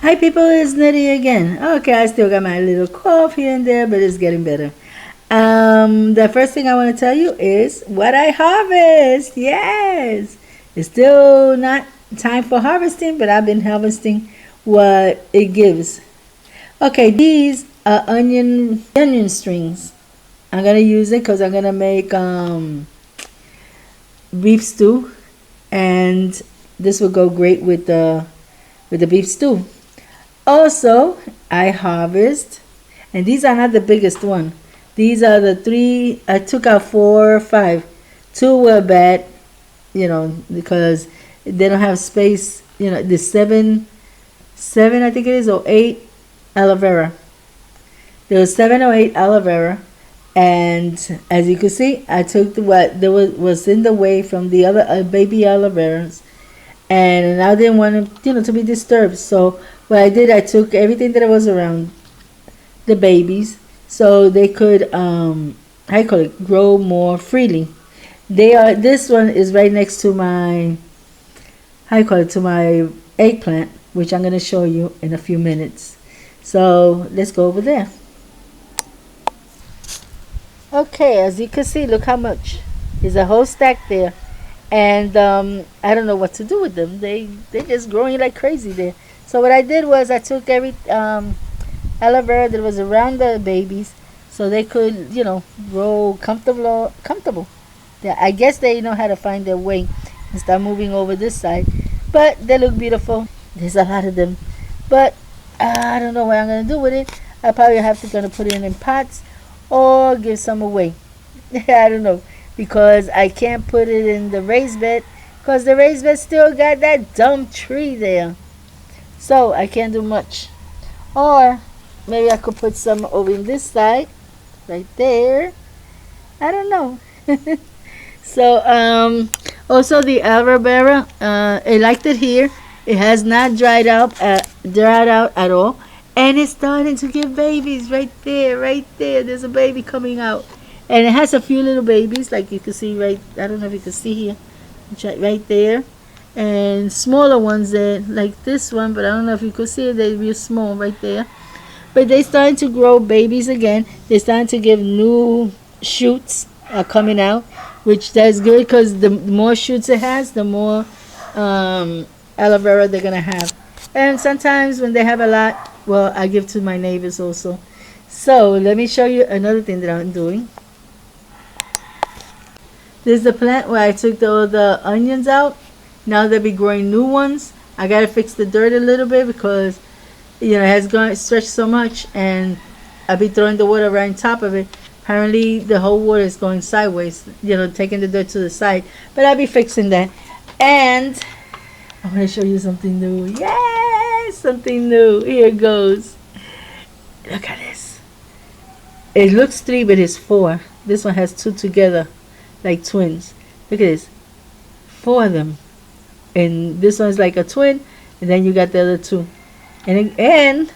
Hi people, it's Nitty again. Okay, I still got my little cough here and there, but it's getting better. The first thing I want to tell you is what I harvest. Yes, it's still not time for harvesting, but I've been harvesting what it gives. Okay, these are onion strings. I'm gonna use it because I'm gonna make beef stew, and this will go great with the beef stew. Also, I harvest, and these are not the biggest one. These are the three. I took out four or five. Two were bad, because they don't have space. The seven I think it is, or eight aloe vera. There was 7 or 8 aloe vera, and as you can see, I took what there was in the way from the other baby aloe veras, and I didn't want them, to be disturbed. So what I did, I took everything that was around the babies, so they could, how you call it, grow more freely. They are. This one is right next to my, how you call it, to my eggplant, which I'm gonna show you in a few minutes. So let's go over there. Okay, as you can see, look how much. There's a whole stack there, and I don't know what to do with them. They're just growing like crazy there. So what I did was I took every aloe vera that was around the babies, so they could grow comfortable. Yeah, I guess they know how to find their way and start moving over this side. But they look beautiful. There's a lot of them, but I don't know what I'm gonna do with it. I probably have to gonna put it in pots or give some away. I don't know, because I can't put it in the raised bed because the raised bed still got that dumb tree there. So I can't do much. Or maybe I could put some over in this side, right there. I don't know. So also the aloe vera, I liked it here. It has not dried out at all, and it's starting to give babies right there, right there. There's a baby coming out, and it has a few little babies, like you can see right. I don't know if you can see here, right there, and smaller ones there, like this one, but I don't know if you could see it. They're real small right there, but they're starting to grow babies again. They're starting to give new shoots coming out, which that's good because the more shoots it has, the more aloe vera they're gonna have. And sometimes when they have a lot, well, I give to my neighbors also. So let me show you another thing that I'm doing. This is the plant where I took all the onions out. Now they'll be growing new ones. I gotta fix the dirt a little bit because it has gone stretched so much, and I'll be throwing the water right on top of it. Apparently the whole water is going sideways, taking the dirt to the side. But I'll be fixing that. And I'm gonna show you something new. Yes, something new. Here it goes. Look at this. It looks three, but it's four. This one has two together, like twins. Look at this. Four of them. And this one's like a twin, and then you got the other two. And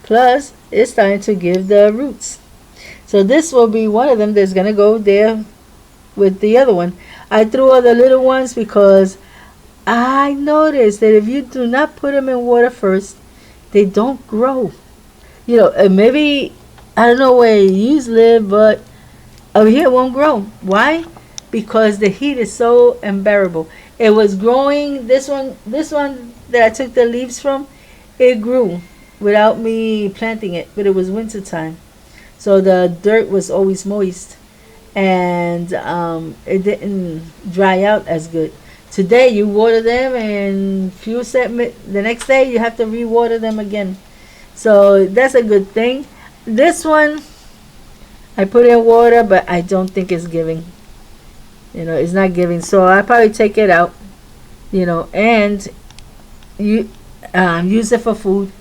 plus, it's starting to give the roots. So this will be one of them that's gonna go there with the other one. I threw all the little ones because I noticed that if you do not put them in water first, they don't grow. Maybe I don't know where you live, but over here it won't grow. Why? Because the heat is so unbearable. It was growing. This one that I took the leaves from, it grew without me planting it, but it was winter time, so the dirt was always moist, and it didn't dry out as good. Today you water them, and the next day you have to re-water them again. So that's a good thing. This one I put in water, but I don't think it's giving. It's not giving. So I probably take it out. And you use it for food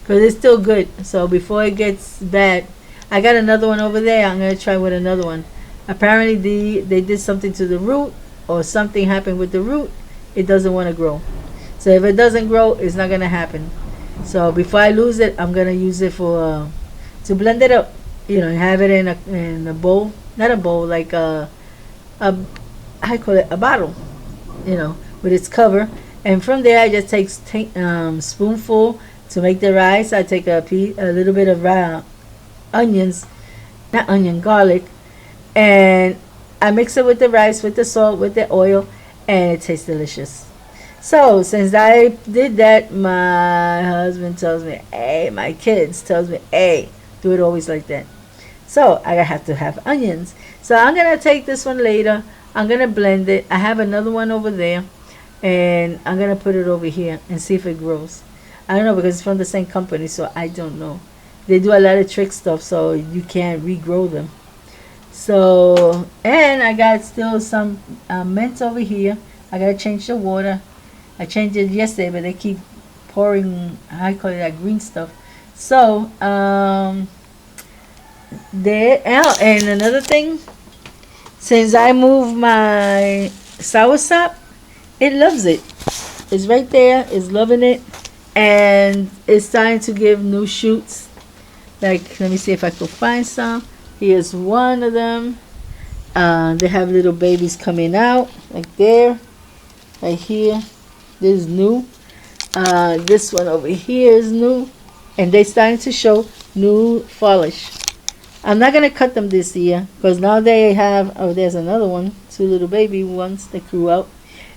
because it's still good. So before it gets bad, I got another one over there. I'm gonna try with another one. Apparently, they did something to the root, or something happened with the root. It doesn't want to grow. So if it doesn't grow, it's not gonna happen. So before I lose it, I'm gonna use it for to blend it up. Have it in a bowl, not a bowl, like a I call it a bottle. With its cover, and from there I just take spoonful To make the rice, I take a little bit of onions, not onion, garlic, and I mix it with the rice, with the salt, with the oil, and it tastes delicious. So since I did that, my husband tells me, "Hey," my kids tells me, "Hey, do it always like that." So I have to have onions. So I'm gonna take this one later. I'm gonna blend it. I have another one over there, and I'm gonna put it over here and see if it grows. I don't know because it's from the same company, so I don't know. They do a lot of trick stuff, so you can't regrow them. So, and I got still some mint over here. I gotta change the water. I changed it yesterday, but they keep pouring, I call it that green stuff. So, there. Oh, and another thing, since I moved my soursop, it loves it. It's right there. It's loving it, and it's starting to give new shoots. Like, let me see if I could find some. Here's one of them. They have little babies coming out, like there, right here. This is new. This one over here is new, and they starting to show new foliage. I'm not gonna cut them this year because now they have. Oh, there's another one. Two little baby ones that grew out.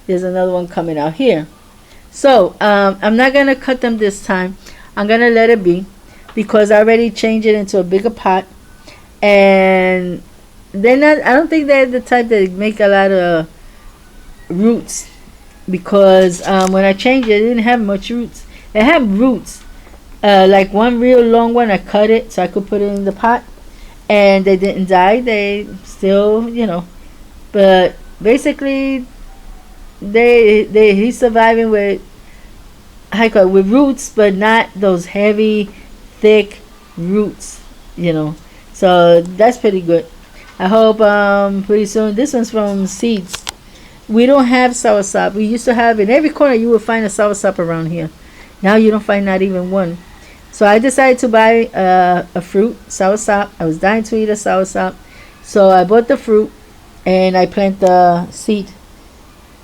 There's another one coming out here. So I'm not gonna cut them this time. I'm gonna let it be because I already changed it into a bigger pot, and they're not. I don't think they're the type that make a lot of roots because when I changed it, it didn't have much roots. It had roots, like one real long one. I cut it so I could put it in the pot, and they didn't die. They still, but basically, he's surviving with with roots, but not those heavy, thick roots. So that's pretty good. I hope pretty soon. This one's from seeds. We don't have soursop. We used to have in every corner. You would find a soursop around here. Now you don't find not even one. So I decided to buy a fruit, soursop. I was dying to eat a soursop, so I bought the fruit and I plant the seed.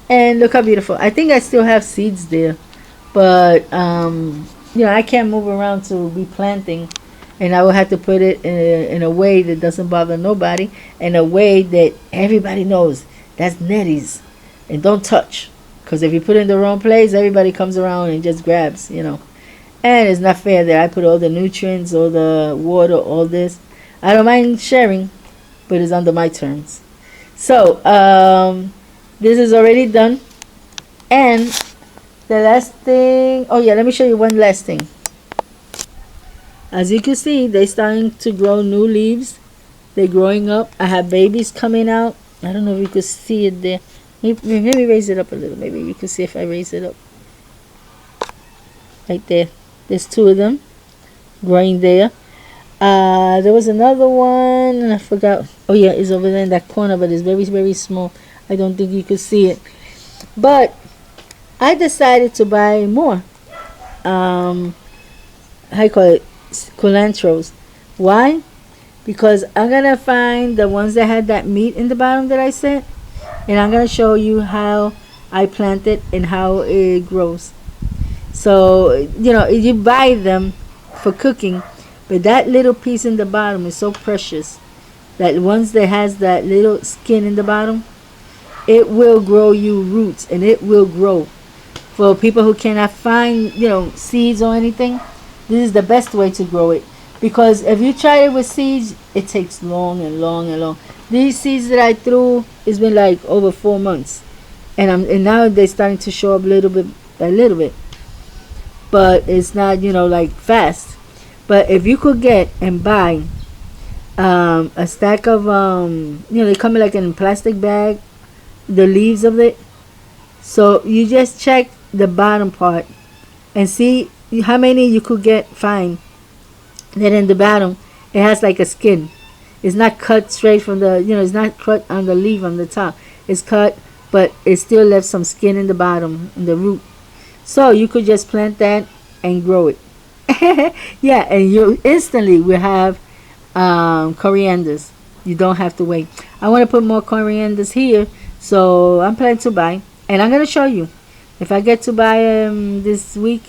And look how beautiful! I think I still have seeds there, but I can't move around to be planting, and I will have to put it in a way that doesn't bother nobody, in a way that everybody knows that's Nettie's. And don't touch, because if you put it in the wrong place, everybody comes around and just grabs, And it's not fair that I put all the nutrients, all the water, all this. I don't mind sharing, but it's under my terms. So this is already done, and the last thing. Oh yeah, let me show you one last thing. As you can see, they're starting to grow new leaves. They're growing up. I have babies coming out. I don't know if you could see it there. Maybe raise it up a little. Maybe you can see if I raise it up. Right there. There's two of them growing there. There was another one, and I forgot. Oh yeah, it's over there in that corner, but it's very, very small. I don't think you could see it. But I decided to buy more. How you call it? Culantros. Why? Because I'm gonna find the ones that had that meat in the bottom that I said, and I'm gonna show you how I plant it and how it grows. So you buy them for cooking, but that little piece in the bottom is so precious. That ones that has that little skin in the bottom, it will grow you roots, and it will grow. For people who cannot find seeds or anything, this is the best way to grow it. Because if you try it with seeds, it takes long and long and long. These seeds that I threw, it's been like over 4 months, and now they're starting to show up a little bit. But it's not like fast. But if you could get and buy a stack of they come in like in a plastic bag, the leaves of it. So you just check the bottom part and see how many you could find. Then in the bottom, it has like a skin. It's not cut straight from the, it's not cut on the leaf on the top. It's cut, but it still left some skin in the bottom, in the root. So you could just plant that and grow it. Yeah, and you instantly will have corianders. You don't have to wait. I want to put more corianders here, so I'm planning to buy. And I'm going to show you. If I get to buy them this week,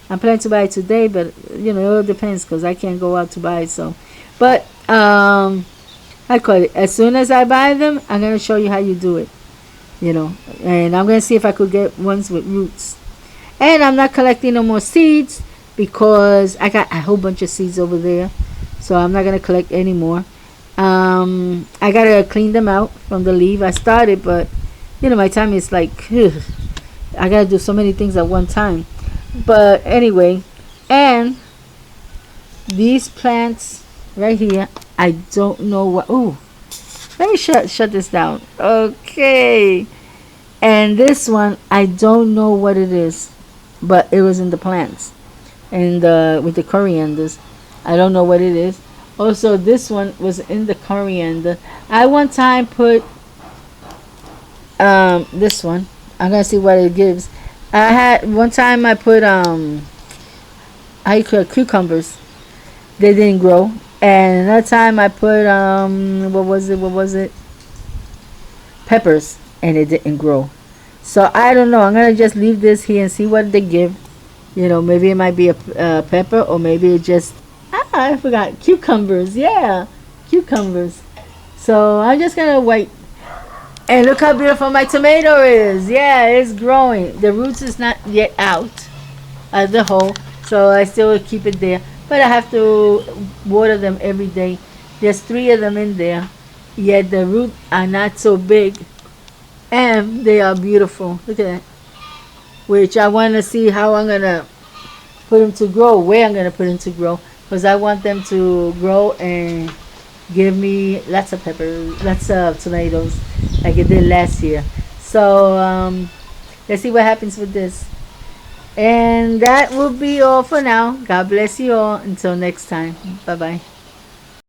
I'm planning to buy it today, but you know, it all depends because I can't go out to buy it. So, but I call it, as soon as I buy them, I'm gonna show you how you do it. You know, and I'm gonna see if I could get ones with roots. And I'm not collecting no more seeds because I got a whole bunch of seeds over there, so I'm not gonna collect any more. I gotta clean them out from the leaf. I started, but you know, my time is like, ugh, I gotta do so many things at one time. But anyway, and these plants right here, I don't know what. Oh, let me shut this down. Okay, and this one, I don't know what it is, but it was in the plants and with the corianders. I don't know what it is. Also, this one was in the coriander. I one time put this one. I'm gonna see what it gives. I had one time I put how you call it, cucumbers. They didn't grow. And another time I put what was it? Peppers, and it didn't grow. So I don't know. I'm gonna just leave this here and see what they give. You know, maybe it might be a pepper, or maybe it just I forgot cucumbers. Yeah, cucumbers. So I'm just gonna wait. And look how beautiful my tomato is. Yeah, it's growing. The roots is not yet out of the hole, so I still will keep it there. But I have to water them every day. There's 3 of them in there. Yet the roots are not so big, and they are beautiful. Look at that. Which I want to see how I'm gonna put them to grow. Where I'm gonna put them to grow, because I want them to grow and give me lots of peppers, lots of tomatoes, like it did last year. So let's see what happens with this. And that will be all for now. God bless you all. Until next time. Bye bye.